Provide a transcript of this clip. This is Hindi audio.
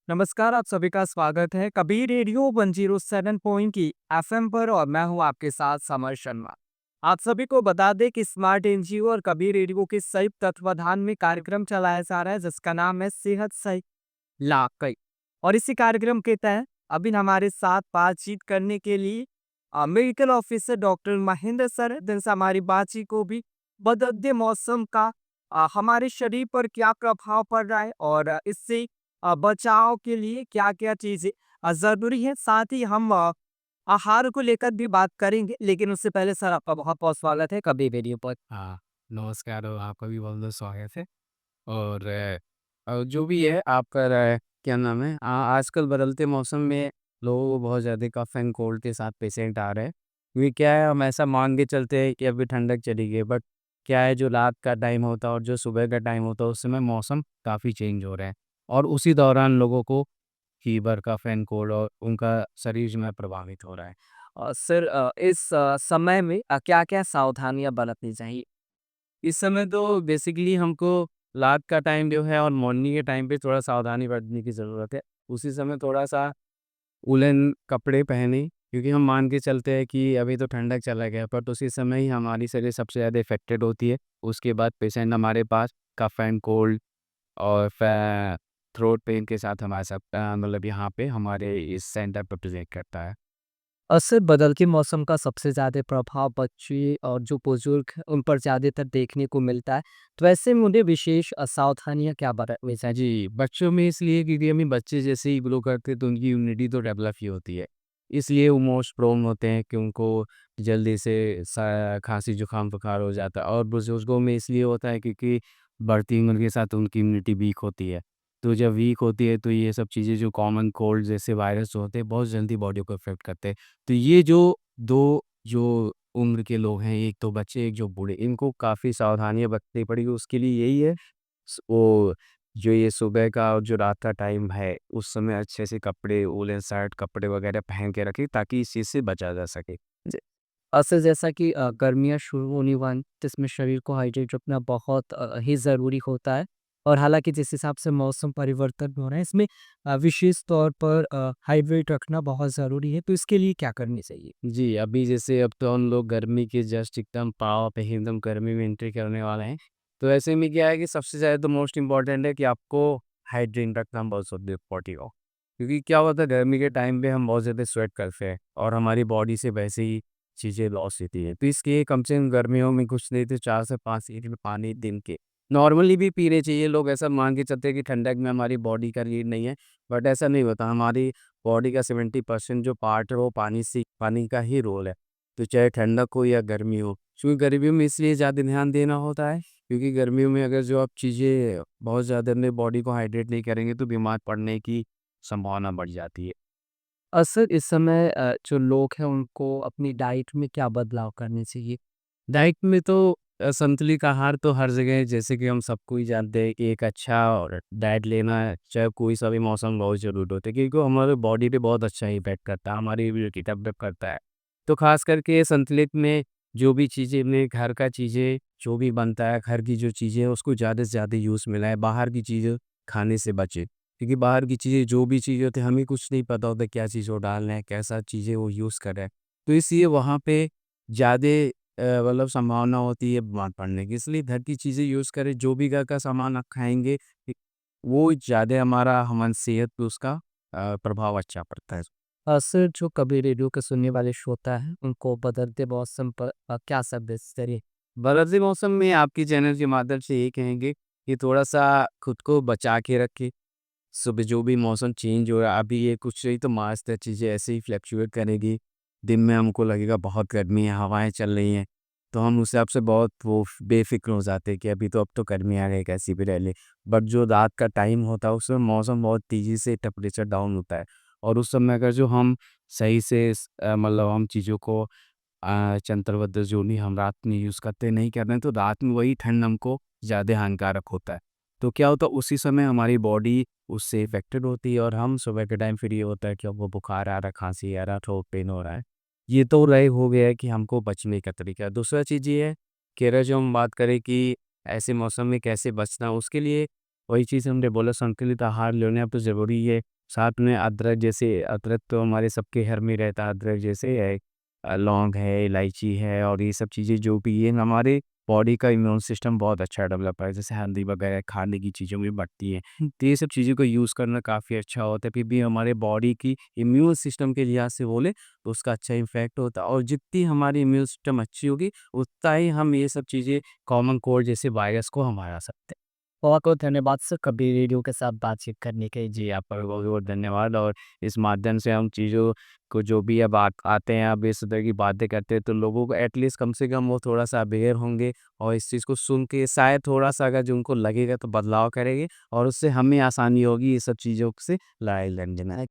नमस्कार, आप सभी का स्वागत है कबीर रेडियो 107 पॉइंट की एफएम पर और मैं हूं आपके साथ समर शर्मा। आप सभी को बता दें कि स्मार्ट एनजीओ और कबीर रेडियो के संयुक्त तत्वाधान में कार्यक्रम चलाया जा रहा है जिसका नाम है सेहत सही लाख कई। और इसी कार्यक्रम के तहत अभी हमारे साथ बातचीत करने के लिए medical officer doctor Mahendra sir है, जिनसे हमारी बातचीत को भी बदलते मौसम का हमारे शरीर पर क्या प्रभाव पड़ रहा है और इससे बचाव के लिए क्या-क्या चीज़ें ज़रूरी है। साथ ही हम आहार को लेकर भी बात करेंगे, लेकिन उससे पहले सर आपका बहुत-बहुत स्वागत है कभी रेडियो पर। हाँ, नमस्कार और आपका भी बहुत-बहुत स्वागत है। और जो भी है आपका क्या नाम है आजकल बदलते मौसम में लोगों को बहुत ज़्यादा कफ एंड कोल्ड के साथ पेशेंट आ रहे हैं। क्योंकि क्या है हम ऐसा मान के चलते हैं कि अभी ठंडक चली गई बट क्या है जो रात का टाइम होता है और जो सुबह का टाइम होता है उस समय मौसम काफ़ी चेंज हो रहे हैं। और उसी दौरान लोगों को फीवर, कफ एंड कोल्ड और उनका शरीर जो है प्रभावित हो रहा है। सर इस समय में क्या-क्या सावधानियाँ बरतनी चाहिए? इस समय तो बेसिकली हमको रात का टाइम जो है और मॉर्निंग के टाइम पे थोड़ा सावधानी बरतने की ज़रूरत है। उसी समय थोड़ा-सा वूलन कपड़े पहनें क्योंकि हम मान के चलते हैं कि अभी तो ठंडक चला गया बट उसी समय ही हमारी शरीर सबसे ज़्यादा इफ़ेक्टेड होती है। उसके बाद पेशेंट हमारे पास कफ एंड कोल्ड और थ्रोट पेन के साथ हमारे साथ मतलब यहाँ पे हमारे इस सेंटर पे प्रेज़ेंट करता है। असर बदलते मौसम का सबसे ज़्यादा प्रभाव बच्चे और जो बुजुर्ग हैं, उन पर ज़्यादातर देखने को मिलता है। तो ऐसे में उन्हें विशेष सावधानियाँ क्या बरतनी चाहिए? जी, बच्चों में इसलिए क्योंकि अभी बच्चे जैसे ही ग्रो करते हैं तो उनकी इम्यूनिटी तो डेवलप ही होती है। इसलिए वो मोस्ट प्रोन होते हैं कि उनको जल्दी से खाँसी, जुकाम, बुखार हो जाता है और बुजुर्गों में इसलिए होता है क्योंकि बढ़ती उम्र के साथ उनकी इम्यूनिटी वीक होती है। तो जब वीक होती है तो ये सब चीज़ें जो कॉमन कोल्ड जैसे वायरस होते हैं बहुत जल्दी बॉडी को इफ़ेक्ट करते हैं। तो ये जो 2 जो उम्र के लोग हैं, एक तो बच्चे, एक जो बूढ़े, इनको काफ़ी सावधानियाँ बरतनी पड़ेगी। उसके लिए यही है वो जो ये सुबह का और जो रात का टाइम है, उस समय अच्छे से कपड़े, वूलन शर्ट, कपड़े वगैरह पहन के रखें ताकि इस चीज़ से बचा जा सके। जी। असर जैसा कि गर्मियाँ शुरू होने वाली जिसमें शरीर को हाइड्रेट रखना बहुत ही ज़रूरी होता है और हालाँकि जिस हिसाब से मौसम परिवर्तन हो रहा है इसमें विशेष तौर पर हाइड्रेट रखना बहुत ज़रूरी है, तो इसके लिए क्या करनी चाहिए? जी, अभी जैसे अब तो हम लोग गर्मी के जस्ट एकदम पाँव पे ही एकदम गर्मी में एंट्री करने वाले हैं। तो ऐसे में क्या है कि सबसे ज़्यादा तो मोस्ट इम्पोर्टेंट है कि आपको हाइड्रेट रखना बहुत ज़्यादा इम्पोर्टेंट हो। क्योंकि क्या होता है गर्मी के टाइम पे हम बहुत ज़्यादा स्वेट करते हैं और हमारी बॉडी से वैसे ही चीज़ें लॉस होती हैं। तो इसलिए कम से कम गर्मियों में कुछ नहीं तो 4 से 5 लीटर पानी दिन के नॉर्मली भी पीने चाहिए। लोग ऐसा मान के चलते हैं कि ठंडक में हमारी बॉडी का नीड नहीं है, बट ऐसा नहीं होता। हमारी बॉडी का 70% जो पार्ट है वो पानी का ही रोल है। तो चाहे ठंडक हो या गर्मी हो, क्योंकि गर्मियों में इसलिए ज़्यादा ध्यान देना होता है क्योंकि गर्मियों में अगर जो आप चीज़ें बहुत ज़्यादा अपने बॉडी को हाइड्रेट नहीं करेंगे तो बीमार पड़ने की संभावना बढ़ जाती है। असर इस समय जो लोग हैं उनको अपनी डाइट में क्या बदलाव करने चाहिए? डाइट में तो संतुलित आहार तो हर जगह है, जैसे कि हम सबको ही जानते हैं कि एक अच्छा और डाइट लेना है, चाहे कोई सा भी मौसम बहुत ज़रूरी होता है क्योंकि वो हमारे बॉडी पे बहुत अच्छा इम्पैक्ट करता है, हमारी इम्यूनिटी डेवलप करता है। तो ख़ास करके संतुलित में जो भी चीज़ें अपने घर का चीज़ें जो भी बनता है, घर की जो चीज़ें हैं उसको ज़्यादा से ज़्यादा यूज़ में लाएँ, बाहर की चीज़ें खाने से बचें। क्योंकि बाहर की चीज़ें जो भी चीज़ें होती हैं हमें कुछ नहीं पता होता क्या चीज़ वो डाल रहे हैं, कैसा चीज़ें वो यूज़ कर रहे हैं। तो इसलिए वहाँ पे ज़्यादा मतलब संभावना होती है बीमार पड़ने की, इसलिए घर की चीज़ें यूज़ करें, जो भी घर का सामान आप खाएँगे, वो ज़्यादा हमारी सेहत पे उसका प्रभाव अच्छा पड़ता है। सर जो कभी रेडियो के सुनने वाले श्रोता हैं उनको बदलते मौसम पर क्या संदेश करें? बदलते मौसम में आपके चैनल के माध्यम से यही कहेंगे कि थोड़ा-सा खुद को बचा के रखें। सुबह जो भी मौसम चेंज हो रहा है, अभी ये कुछ नहीं तो मार्च तक चीज़ें ऐसे ही फ्लक्चुएट करेगी। दिन में हमको लगेगा बहुत गर्मी है, हवाएँ चल रही हैं, तो हम उस हिसाब से बहुत वो बेफ़िक्र हो जाते हैं कि अभी तो अब तो गर्मी आ गई कैसी भी रह ले। बट जो रात का टाइम होता है उसमें मौसम बहुत तेज़ी से टेम्परेचर डाउन होता है और उस समय अगर जो हम सही से मतलब हम चीज़ों को चंद्रवत जो नहीं हम रात में यूज़ करते नहीं कर रहे हैं, तो रात में वही ठंड हमको ज़्यादा हानिकारक होता है। तो क्या होता है उसी समय हमारी बॉडी उससे इफ़ेक्टेड होती है और हम सुबह के टाइम फिर ये होता है कि हमको बुखार आ रहा है, खाँसी आ रहा है, थ्रोट पेन हो रहा है। ये तो रहे हो गया है कि हमको बचने का तरीका। दूसरा चीज़ ये है कि अगर जो हम बात करें कि ऐसे मौसम में कैसे बचना, उसके लिए वही चीज़ हमने बोला संतुलित आहार लेना तो ज़रूरी है। साथ में अदरक, जैसे अदरक तो हमारे सबके घर में रहता है, अदरक जैसे है, लौंग है, इलायची है, और ये सब चीज़ें जो भी ये हमारे बॉडी का इम्यून सिस्टम बहुत अच्छा डेवलप है, जैसे हल्दी वगैरह खाने की चीज़ों में बढ़ती है। तो ये सब चीज़ों को यूज़ करना काफ़ी अच्छा होता है, फिर भी हमारे बॉडी की इम्यून सिस्टम के लिहाज से बोले तो उसका अच्छा इम्पैक्ट होता है, और जितनी हमारी इम्यून सिस्टम अच्छी होगी उतना ही हम ये सब चीज़ें, कॉमन कोल्ड जैसे वायरस को हम हरा सकते हैं। बहुत बहुत धन्यवाद सर कबीर रेडियो के साथ बातचीत करने के जी, लिए। आपका भी बहुत-बहुत धन्यवाद, और इस माध्यम से हम चीज़ों को जो भी अब आते हैं, अब इस तरह की बातें करते हैं, तो लोगों को एटलीस्ट कम से कम वो थोड़ा-सा अवेयर होंगे, और इस चीज़ को सुन के शायद थोड़ा-सा अगर जो उनको लगेगा तो बदलाव करेंगे, और उससे हमें आसानी होगी ये सब चीज़ों से लड़ाई लड़ने में।